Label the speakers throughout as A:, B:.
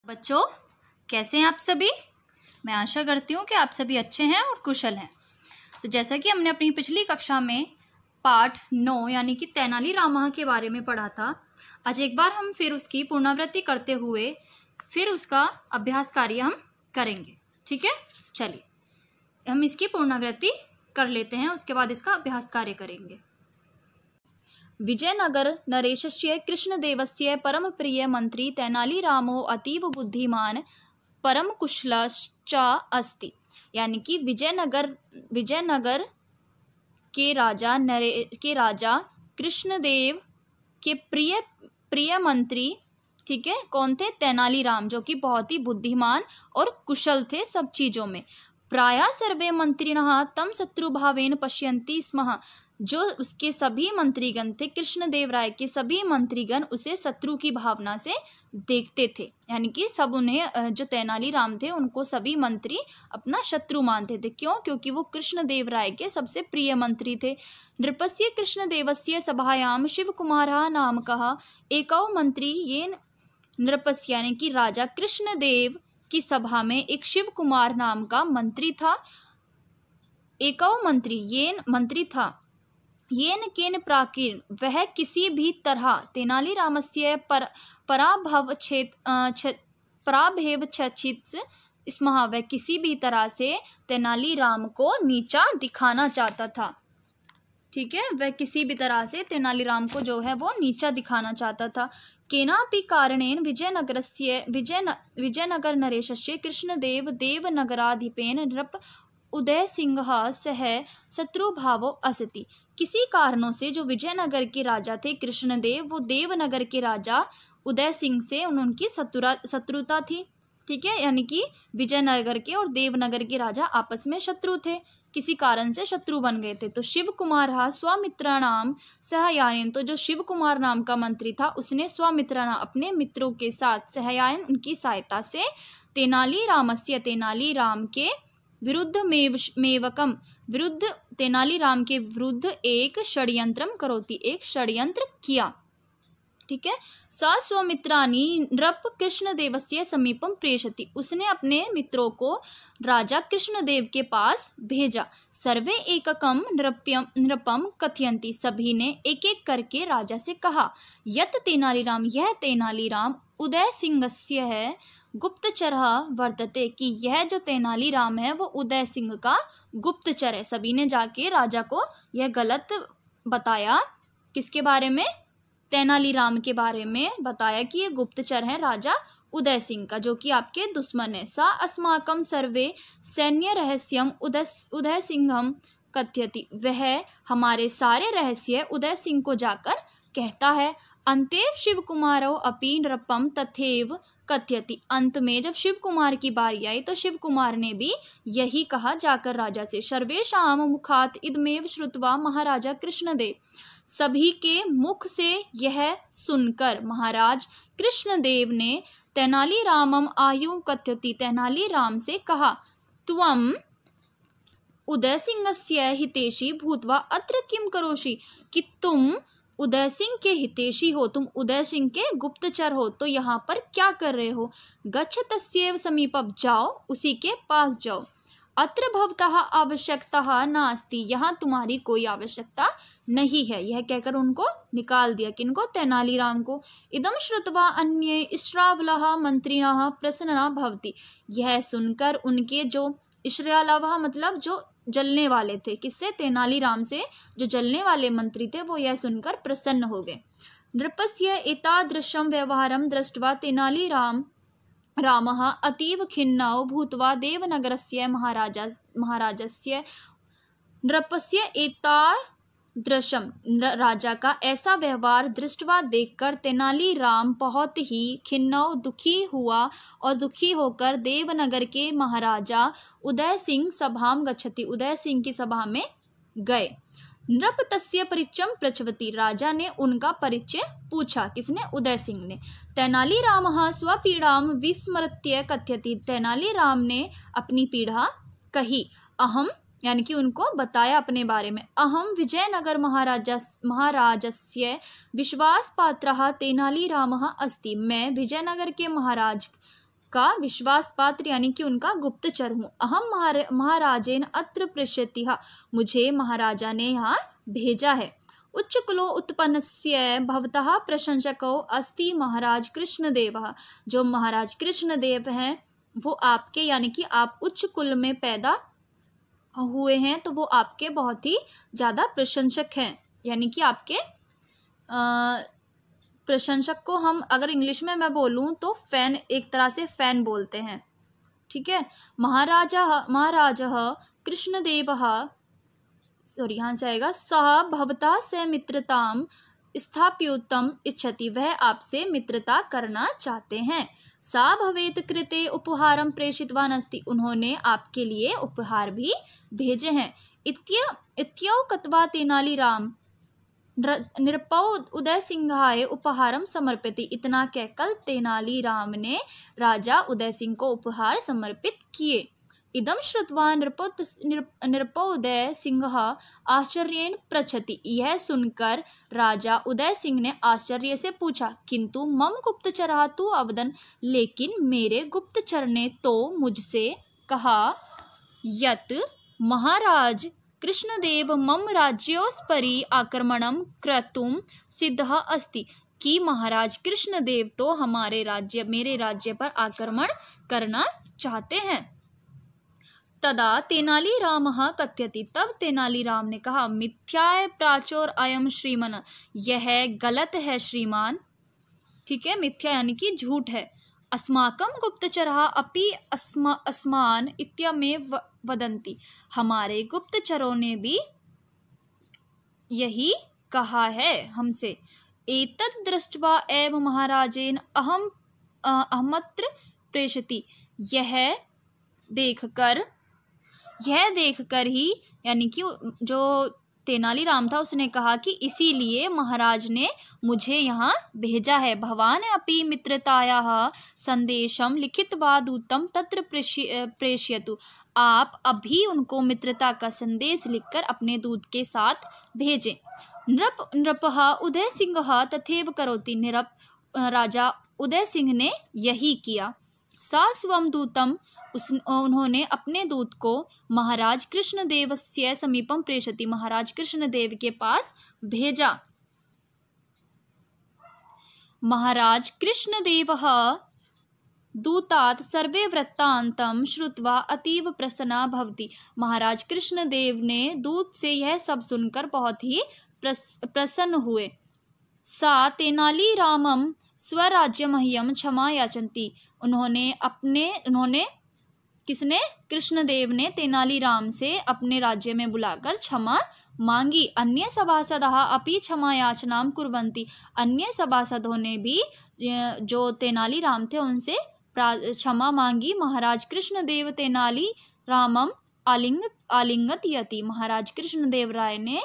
A: बच्चों, कैसे हैं आप सभी। मैं आशा करती हूँ कि आप सभी अच्छे हैं और कुशल हैं। तो जैसा कि हमने अपनी पिछली कक्षा में पाठ 9 यानी कि तेनाली रामा के बारे में पढ़ा था, आज एक बार हम फिर उसकी पुनरावृत्ति करते हुए फिर उसका अभ्यास कार्य हम करेंगे। ठीक है, चलिए हम इसकी पुनरावृत्ति कर लेते हैं, उसके बाद इसका अभ्यास कार्य करेंगे। विजयनगर नरेशस्य कृष्णदेवस्य परम प्रिय मंत्री तेनाली रामो अतीव बुद्धिमान परम कुशलश्च अस्ति। यानी कि विजयनगर के राजा कृष्णदेव के प्रिय मंत्री, ठीक है, कौन थे? तेनाली राम, जो कि बहुत ही बुद्धिमान और कुशल थे सब चीजों में। प्रायः सर्वे मंत्रिणः तम शत्रुभावेन पश्यन्ति स्म। जो उसके सभी मंत्रीगण थे, कृष्णदेव राय के सभी मंत्रीगण उसे शत्रु की भावना से देखते थे। यानी कि सब उन्हें, जो तेनाली राम थे, उनको सभी मंत्री अपना शत्रु मानते थे। क्यों? क्योंकि वो कृष्णदेव राय के सबसे प्रिय मंत्री थे। नृपस्य कृष्णदेवस्य सभायाम शिवकुमारः नामकः एकौ मंत्री येन नृपस्य, यानी कि राजा कृष्णदेव की सभा में एक शिव कुमार नाम का मंत्री था। एकौ मंत्री, येन मंत्री था, येन केन प्राकीर्ण, वह किसी भी तरह तेनाली रामस्य पराभवेच्छित स्मः, वह किसी भी तरह से तेनाली राम को नीचा दिखाना चाहता था। ठीक है, वह किसी भी तरह से तेनाली राम को जो है वो नीचा दिखाना चाहता था। केनापि कारणेन विजयनगर नरेशस्य कृष्णदेव देवनगराधिपेन नृप उदय सिंह सह शत्रुभावो असति। किसी कारणों से जो विजयनगर के राजा थे कृष्णदेव, वो देवनगर के राजा उदय सिंह से उनकी शत्रुता थी। ठीक है, यानी कि विजयनगर के और देवनगर के राजा आपस में शत्रु थे, किसी कारण से शत्रु बन गए थे। तो शिव कुमार स्वमित्राणाम सहयायन, तो जो शिव कुमार नाम का मंत्री था उसने स्वमित्राणाम, अपने मित्रों के साथ, सहयायन उनकी सहायता से, तेनाली राम के विरुद्ध तेनाली राम के विरुद्ध एक षड्यंत्रम करोति, एक षड्यंत्र किया। ठीक है, सा स्वमित्राणि नृप कृष्णदेवस्य समीपम प्रेषति, उसने अपने मित्रों को राजा कृष्णदेव के पास भेजा। सर्वे एककम नृपम कथयन्ति, सभी ने एक एक करके राजा से कहा, यत तेनाली राम, यह तेनाली राम उदय सिंहस्य है गुप्तचर वर्तते, कि यह जो तेनाली राम है वो उदय सिंह का गुप्तचर है। सभी ने जाके राजा को यह गलत बताया, किसके बारे में? तेनाली राम के बारे में बताया कि ये गुप्तचर है राजा उदय सिंह का, जो कि आपके दुश्मन है। सा अस्माकम सर्वे सैन्य रहस्यम उदय सिंहम कथयति, वह हमारे सारे रहस्य उदय सिंह को जाकर कहता है। अंतेव शिव कुमारो अपि नृपम तथैव कथयति, अंत में जब शिव कुमार की बारी आई तो शिव कुमार ने भी यही कहा जाकर राजा से। सर्वेषाम मुखात इदमेव श्रुत्वा महाराजा कृष्णदेव, सभी के मुख से यह सुनकर महाराज कृष्णदेव ने तेनाली रामम आयु कथयति, तेनाली राम से कहा, त्वम उदय सिंहस्य हितेशी भूत्वा अत्र किम करोषि, कि तुम उदय सिंह के हितेशी हो, तुम उदय सिंह के गुप्तचर हो, तो यहाँ पर क्या कर रहे हो? गच्छ तस्यैव समीपम, जाओ उसी के पास जाओ। अत्र भवतः आवश्यकता नास्ति, यहाँ तुम्हारी कोई आवश्यकता नहीं है। यह कहकर उनको निकाल दिया। किनको? तेनाली राम को। इदम श्रुत्वा अन्ये श्रावलाः मंत्रिणः प्रसन्ना भवति, यह सुनकर उनके जो श्रावलाः मतलब जो जलने वाले थे, किससे? तेनाली राम से जो जलने वाले मंत्री थे, वो यह सुनकर प्रसन्न हो गए। नृपस्य एतादृशं व्यवहारं दृष्ट्वा तेनाली रामः अतीव खिन्नौ भूत्वा देवनगरस्य महाराजस्य नृपस्य एतादृशं, राजा का ऐसा व्यवहार दृष्टवा देखकर तेनाली राम बहुत ही खिन्नौ, दुखी हुआ, और दुखी होकर देवनगर के महाराजा उदय सिंह सभाम गच्छति, उदय सिंह की सभा में गए। नृप तस्य परिचयम पृच्छति, राजा ने उनका परिचय पूछा। किसने? उदय सिंह ने। तेनाली रामः स्वपीड़ाम विस्मृत्य कथयति, तेनाली राम ने अपनी पीड़ा कही। अहम, यानी कि उनको बताया अपने बारे में। अहम विजयनगर महाराजस्य विश्वासपात्रः तेनाली रामः अस्ति, मैं विजयनगर के महाराज का विश्वास पात्र यानी कि उनका गुप्तचर हूँ। अहम महाराजेन अत्र प्रेष्यति, मुझे महाराजा ने यहाँ भेजा है। उच्च कुलो उत्पन्नस्य भवतः प्रशंसको अस्ति महाराज कृष्णदेवः, जो महाराज कृष्णदेव हैं वो आपके यानी कि आप उच्च कुल में पैदा हुए हैं तो वो आपके बहुत ही ज़्यादा प्रशंसक हैं, यानी कि आपके प्रशंसक को हम अगर इंग्लिश में मैं बोलूँ तो फैन, एक तरह से फैन बोलते हैं। ठीक है। महाराजः कृष्णदेवः, सॉरी यहाँ से आएगा, सः भवता से मित्रताम स्थाप्योत्तम इच्छति, वह आपसे मित्रता करना चाहते हैं। सा भवेत कृते उपहारम प्रेषितवान अस्ति, उन्होंने आपके लिए उपहार भी भेजे हैं। इत्यौ कत्वा तेनालीराम नृपौ उदय सिंहाय उपहारम समर्पित, इतना कहकर तेनालीराम ने राजा उदय सिंह को उपहार समर्पित किए। इदम श्रुत्वा नृपोदय सिंह आश्चर्येण पृच्छति, यह सुनकर राजा उदय सिंह ने आश्चर्य से पूछा, किंतु मम गुप्तचरः तु अवदन्, लेकिन मेरे गुप्तचर ने तो मुझसे कहा, यत् महाराज कृष्णदेव मम राज्योस्परि आक्रमणं कर्तुं सिद्धः अस्ति, कि महाराज कृष्णदेव तो मेरे राज्य पर आक्रमण करना चाहते हैं। तदा तेनालीरामः कथयति, तब तेनालीराम ने कहा, मिथ्याय प्राचोर अयम श्रीमन, यह गलत है श्रीमान। ठीक है, मिथ्या यानी कि झूठ है। अस्माकं गुप्तचरः अपि अस्मान इत्यमेव वदन्ति, हमारे गुप्तचरों ने भी यही कहा है हमसे। एतद् दृष्ट्वा एव महाराजेन अहमत्र प्रेषति, यह देखकर ही यानी कि जो तेनालीराम था उसने कहा कि इसीलिए महाराज ने मुझे यहाँ भेजा है। भवान अपि मित्रतायाः संदेशम लिखित्वा दूतं तत्र प्रेषयतु, आप अभी उनको मित्रता का संदेश लिखकर अपने दूत के साथ भेजें। नृपः उदय सिंह तथैव करोति, राजा उदय सिंह ने यही किया। सा स्वं दूतम, उन्होंने अपने दूत को महाराज कृष्णदेवस्य समीपम प्रेषति, महाराज कृष्णदेव के पास भेजा। महाराज कृष्णदेवः दूतात् सर्वे वृत्तान्तं श्रुत्वा अतीव प्रसन्ना भवति, महाराज कृष्णदेव ने दूत से यह सब सुनकर बहुत ही प्रसन्न हुए। सा तेनालीरामं स्वराज्यमह्यं क्षमा याचन्ति, उन्होंने किसने? कृष्णदेव ने तेनालीराम से अपने राज्य में बुलाकर क्षमा मांगी। अन्य सभासदः अपि क्षमा याचनां कुर्वन्ति, अन्य सभासदों ने भी जो तेनालीराम थे उनसे क्षमा मांगी। महाराज कृष्णदेव तेनालीरामम आलिंगयति, महाराज कृष्णदेव राय ने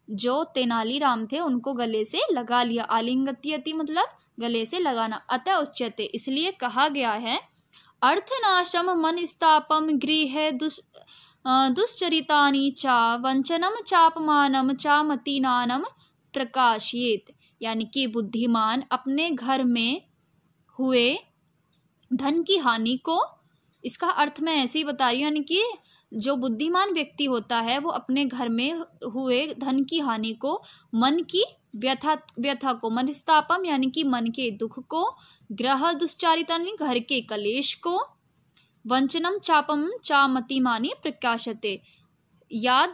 A: जो तेनालीराम थे उनको गले से लगा लिया। आलिंगयति मतलब गले से लगाना। अतः उच्यते, इसलिए कहा गया है, अर्थनाशम मनस्तापम गृह दुश्चरितानि च वंचनम चापमानम च मतीनानम प्रकाशयेत, यानी कि बुद्धिमान अपने घर में हुए धन की हानि को, इसका अर्थ मैं ऐसे ही बता रही हूँ, यानी कि जो बुद्धिमान व्यक्ति होता है वो अपने घर में हुए धन की हानि को, मन की व्यथा को, मनस्तापम यानी कि मन के दुख को, ग्रह दुश्चारिता घर के कलेश को, वंचनम चापम चामतिमानी प्रकाशते, या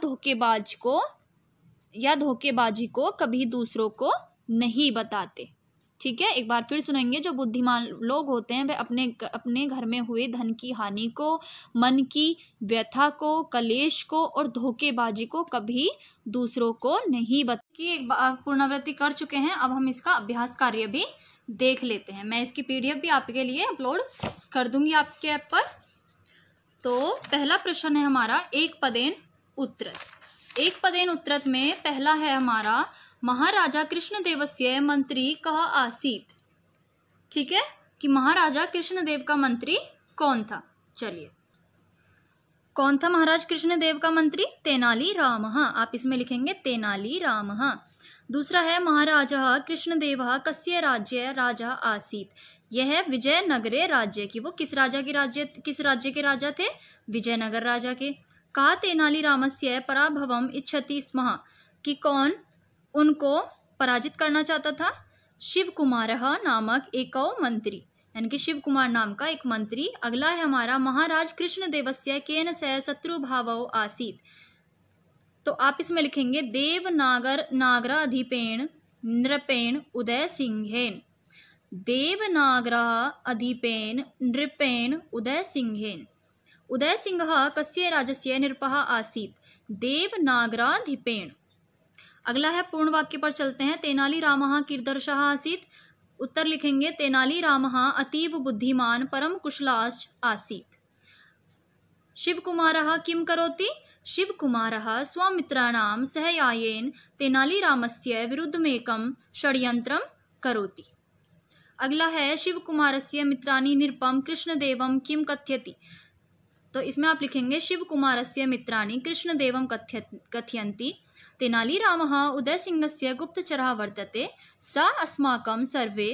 A: धोखेबाजी को कभी दूसरों को नहीं बताते। ठीक है, एक बार फिर सुनेंगे। जो बुद्धिमान लोग होते हैं वे अपने घर में हुए धन की हानि को, मन की व्यथा को, कलेश को और धोखेबाजी को कभी दूसरों को नहीं बताते। एक बार पुनरावृत्ति कर चुके हैं, अब हम इसका अभ्यास कार्य भी देख लेते हैं। मैं इसकी PDF भी आपके लिए अपलोड कर दूंगी आपके ऐप पर। तो पहला प्रश्न है हमारा एक पदेन उत्तरत। एक पदेन उत्तरत में पहला है हमारा, महाराजा कृष्णदेवस्य मंत्री कः आसीत्। ठीक है, कि महाराजा कृष्णदेव का मंत्री कौन था। चलिए, कौन था महाराज कृष्णदेव का मंत्री? तेनालीरामः। आप इसमें लिखेंगे तेनालीरामः। दूसरा है, महाराजा कृष्णदेवः कस्य राज्य राजा आसीत्। यह विजयनगरे राज्य की, वो किस राज्य के राजा थे? विजयनगर राजा के। कहा तेनालीरामस्य पराभवम इच्छति स्म, कि कौन उनको पराजित करना चाहता था? शिव कुमारः नामक एको मंत्री, यानी कि शिव कुमार नाम का एक मंत्री। अगला है हमारा महाराज कृष्णदेवस्य केन सह शत्रुभावो आसीत्। तो आप इसमें लिखेंगे देवनागराधिपेन नृपेण उदय सिंहेन। देवनागराधिपेन नृपेण उदय सिंहेन। उदय सिंह कस्य राजस्य नृपः आसीत्? देवनागराधिपेन। अगला है पूर्ण वाक्य पर चलते हैं। तेनालीरामः कीदृशः आसीत्? उत्तर लिखेंगे तेनालीरामः अतीव बुद्धिमान् परम कुशलाश्च आसीत्। शिवकुमारः किं करोति? शिवकुमारः स्वमित्राणां सहयायेन तेनालीरामस्य विरुद्धमेकं षड्यन्त्रं करोति। अगला है शिवकुमारस्य मित्राणि नृपं कृष्णदेवं किं कथयति। तो इसमें आप लिखेंगे शिवकुमारस्य मित्राणि कृष्णदेवं कथयन्ति। तेनालीरामः उदयसिंहस्य गुप्तचरः वर्तते, स अस्माकं सर्वे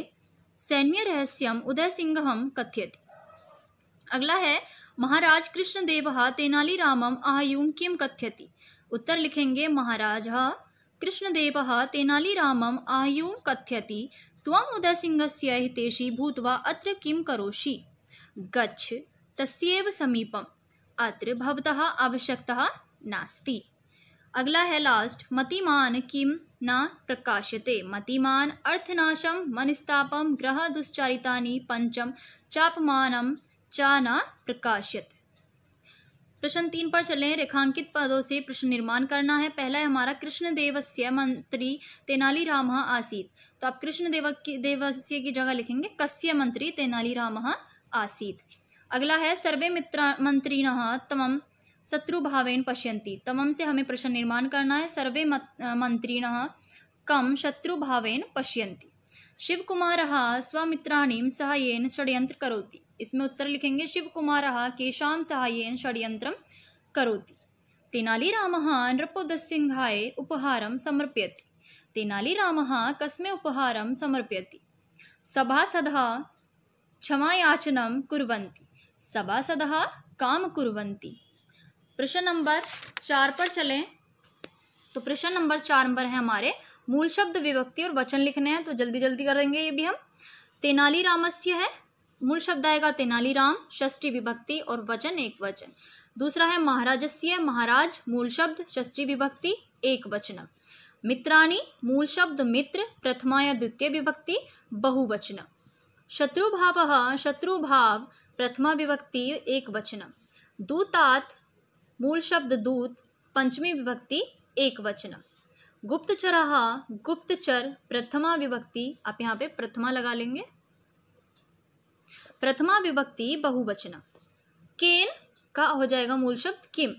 A: सैन्यरहस्यम् उदयसिंहं कथयति। अगला है महाराज कृष्णदेवः तेनालीरामम् आयुं किं कथयति। उत्तर लिखेंगे महाराजः कृष्णदेवः तेनालीरामम् आयुं कथयति, त्वम् उदयसिंहस्य हितैषी भूत्वा अत्र किं करोषि? गच्छ तस्यैव समीपम्, अत्र भवतः आवश्यकता नास्ति। अगला है लास्ट, मतिमान किम न प्रकाश्यते। मतिमान अर्थनाशम मनस्तापम ग्रह दुश्चारितानि पंचम चापमानम चा न प्रकाश्यते। प्रश्न 3 पर चलें। रेखांकित पदों से प्रश्न निर्माण करना है। पहला है हमारा कृष्णदेवस्य मंत्री तेनालीरामः आसीत्। तो आप कृष्णदेवस्य की जगह लिखेंगे कस्य मंत्री तेनालीरामः आसीत्। अगला है सर्वे मंत्रिणः तमं शत्रुभावेन पश्यन्ति। तमम से हमें प्रश्न निर्माण करना है। सर्वे मंत्रिणः कम शत्रुभावेन पश्यन्ति। शिवकुमारः स्वमित्राणि सहायेन षड्यंत्र करोति। इसमें उत्तर लिखेंगे शिवकुमारः केषां सहायेन षड्यंत्रं करोति। तेनालीरामः नृपोदयसिंहाय उपहारं समर्पयति। तेनालीरामः कस्मै उपहारं समर्पयति? सभासदः क्षमायाचनं कुर्वन्ति। सभासदः काम कुर्वन्ति। प्रश्न नंबर 4 पर चलें। तो प्रश्न नंबर 4 पर है हमारे मूल शब्द विभक्ति और वचन लिखने हैं, तो जल्दी जल्दी करेंगे ये भी हम। तेनालीरामस्य है, मूल शब्द आएगा तेनालीराम, षष्ठी विभक्ति और वचन एक वचन। दूसरा है महाराजस्य, महाराज मूल शब्द षष्ठी विभक्ति एक वचन। मित्राणि मूल शब्द मित्र प्रथमा या द्वितीय विभक्ति बहुवचन। शत्रुभावः शत्रुभाव प्रथमा विभक्ति एक वचन। दूतात् मूल शब्द दूत पंचमी विभक्ति एक वचन। गुप्तचरः गुप्तचर प्रथमा विभक्ति, आप यहाँ पे प्रथमा लगा लेंगे, प्रथमा विभक्ति बहुवचन। केन का हो जाएगा मूल शब्द किम,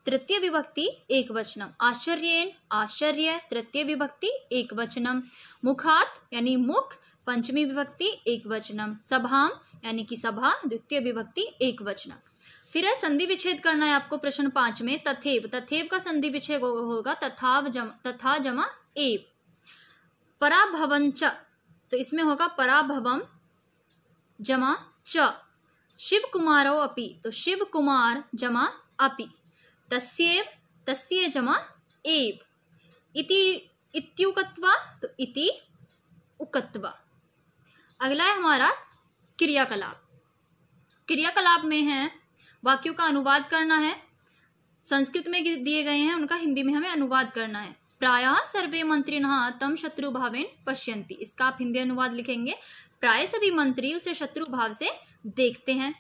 A: तृतीय विभक्ति एक वचनम। आश्चर्येन आश्चर्य तृतीय विभक्ति एक वचनम। मुखात यानी मुख पंचमी विभक्ति एक वचनम। सभाम यानी कि सभा द्वितीय विभक्ति एक वचनम। फिर है संधि विच्छेद करना है आपको प्रश्न 5 में। तथेव, तथेव का संधि विच्छेद होगा तथा जमा एव। पराभवं च, तो इसमें होगा पराभवम जमा च। शिव कुमारो अपि, तो शिव कुमार जमा अपि। तस्येव तस्य जमा एव। इति इत्युक्त्वा, तो इति उक्त्वा। अगला है हमारा क्रियाकलाप। क्रियाकलाप में है वाक्यों का अनुवाद करना है। संस्कृत में दिए गए हैं, उनका हिंदी में हमें अनुवाद करना है। प्रायः सर्वे मंत्रिणः तं शत्रुभावेन पश्यन्ति। इसका आप हिंदी अनुवाद लिखेंगे प्राय सभी मंत्री उसे शत्रुभाव से देखते हैं।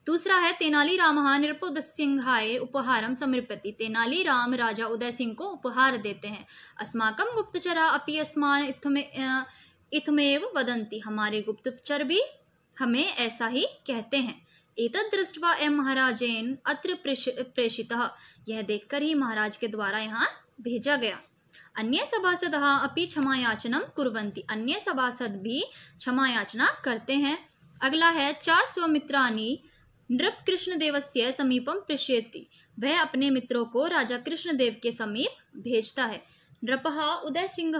A: दूसरा है तेनालीरामः नृपोदयसिंहाय उपहारं समर्पयति। तेनालीराम राजा उदय सिंह को उपहार देते हैं। अस्माकं गुप्तचरः अपि अस्मान् इत्थमेव वदन्ति। हमारे गुप्तचर भी हमें ऐसा ही कहते हैं। एतद् दृष्ट्वा एवं महाराजेन अत्र प्रेषितः। यह देखकर ही महाराज के द्वारा यहाँ भेजा गया। अन्य सभासदः अपि क्षमायाचनं कुर्वन्ति। अन्य सभासद भी क्षमायाचना करते हैं। अगला है चा स्वमित्राणि नृप कृष्णदेवस्य समीपम प्रेषयति। वह अपने मित्रों को राजा कृष्णदेव के समीप भेजता है। नृपः उदय सिंह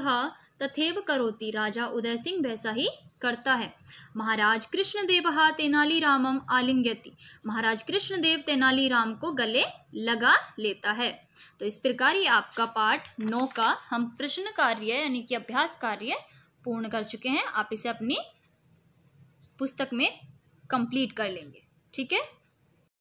A: तथैव करोति। राजा उदय सिंह वैसा ही करता है। महाराज कृष्णदेव तेनालीरामम आलिंग्यति, महाराज कृष्णदेव तेनालीराम को गले लगा लेता है। तो इस प्रकार ये आपका पाठ 9 का हम प्रश्न कार्य यानी कि अभ्यास कार्य पूर्ण कर चुके हैं। आप इसे अपनी पुस्तक में कंप्लीट कर लेंगे। ठीक है।